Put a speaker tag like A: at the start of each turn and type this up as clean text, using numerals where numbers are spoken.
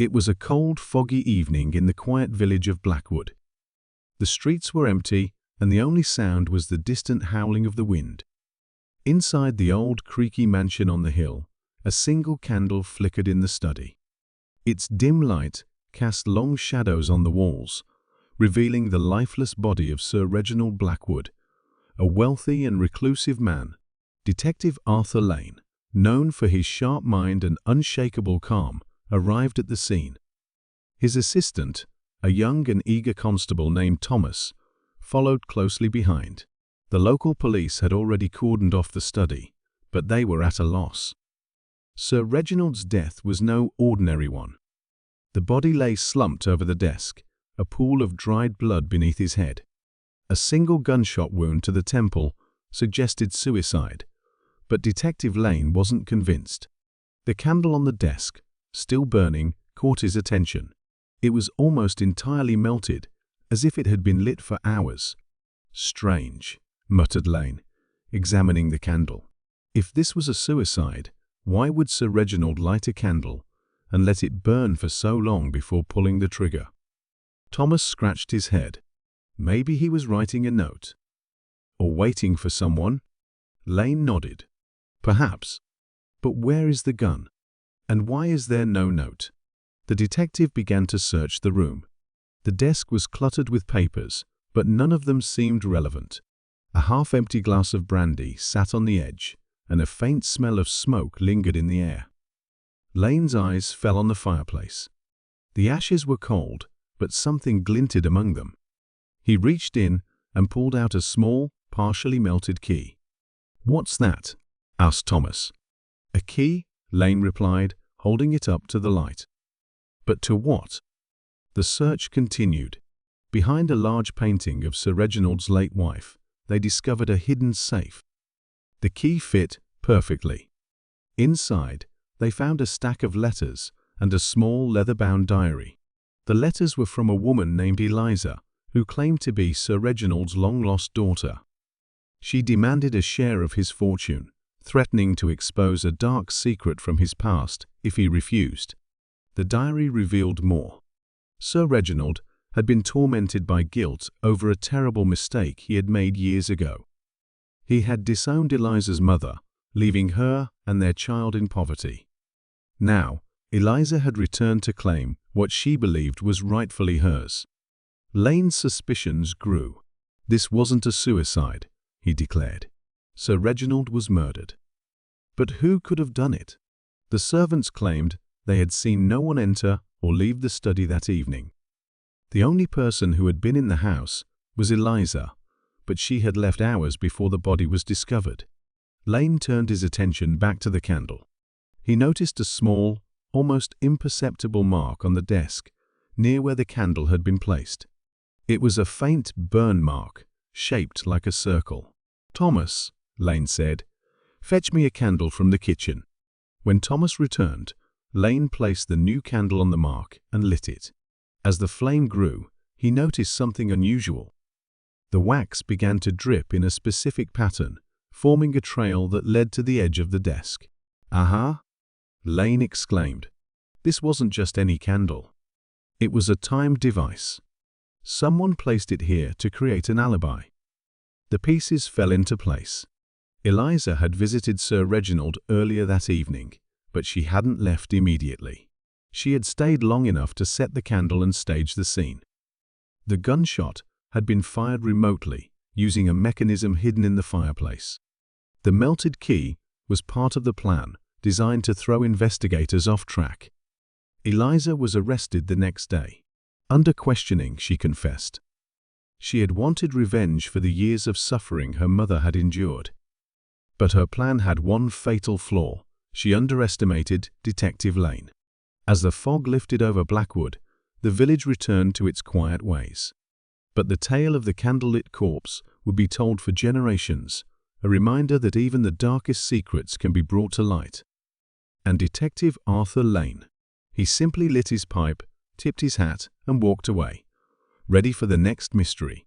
A: It was a cold, foggy evening in the quiet village of Blackwood. The streets were empty, and the only sound was the distant howling of the wind. Inside the old, creaky mansion on the hill, a single candle flickered in the study. Its dim light cast long shadows on the walls, revealing the lifeless body of Sir Reginald Blackwood, a wealthy and reclusive man. Detective Arthur Lane, known for his sharp mind and unshakable calm, arrived at the scene. His assistant, a young and eager constable named Thomas, followed closely behind. The local police had already cordoned off the study, but they were at a loss. Sir Reginald's death was no ordinary one. The body lay slumped over the desk, a pool of dried blood beneath his head. A single gunshot wound to the temple suggested suicide, but Detective Lane wasn't convinced. The candle on the desk, still burning, caught his attention. It was almost entirely melted, as if it had been lit for hours. "Strange," muttered Lane, examining the candle. If this was a suicide, why would Sir Reginald light a candle and let it burn for so long before pulling the trigger? Thomas scratched his head. Maybe he was writing a note. Or waiting for someone? Lane nodded. Perhaps. But where is the gun? And why is there no note? The detective began to search the room. The desk was cluttered with papers, but none of them seemed relevant. A half-empty glass of brandy sat on the edge, and a faint smell of smoke lingered in the air. Lane's eyes fell on the fireplace. The ashes were cold, but something glinted among them. He reached in and pulled out a small, partially melted key. "What's that?" asked Thomas. "A key," Lane replied, holding it up to the light. "But to what?" The search continued. Behind a large painting of Sir Reginald's late wife, they discovered a hidden safe. The key fit perfectly. Inside, they found a stack of letters and a small leather-bound diary. The letters were from a woman named Eliza, who claimed to be Sir Reginald's long-lost daughter. She demanded a share of his fortune, threatening to expose a dark secret from his past if he refused. The diary revealed more. Sir Reginald had been tormented by guilt over a terrible mistake he had made years ago. He had disowned Eliza's mother, leaving her and their child in poverty. Now, Eliza had returned to claim what she believed was rightfully hers. Lane's suspicions grew. This wasn't a suicide, he declared. Sir Reginald was murdered. But who could have done it? The servants claimed they had seen no one enter or leave the study that evening. The only person who had been in the house was Eliza, but she had left hours before the body was discovered. Lane turned his attention back to the candle. He noticed a small, almost imperceptible mark on the desk, near where the candle had been placed. It was a faint burn mark, shaped like a circle. "Thomas," Lane said, "fetch me a candle from the kitchen." When Thomas returned, Lane placed the new candle on the mark and lit it. As the flame grew, he noticed something unusual. The wax began to drip in a specific pattern, forming a trail that led to the edge of the desk. "Aha!" Lane exclaimed. This wasn't just any candle. It was a timed device. Someone placed it here to create an alibi. The pieces fell into place. Eliza had visited Sir Reginald earlier that evening, but she hadn't left immediately. She had stayed long enough to set the candle and stage the scene. The gunshot had been fired remotely, using a mechanism hidden in the fireplace. The melted key was part of the plan, designed to throw investigators off track. Eliza was arrested the next day. Under questioning, she confessed. She had wanted revenge for the years of suffering her mother had endured. But her plan had one fatal flaw. She underestimated Detective Lane. As the fog lifted over Blackwood, the village returned to its quiet ways. But the tale of the Candlelit Corpse would be told for generations, a reminder that even the darkest secrets can be brought to light. And Detective Arthur Lane. He simply lit his pipe, tipped his hat, and walked away, ready for the next mystery.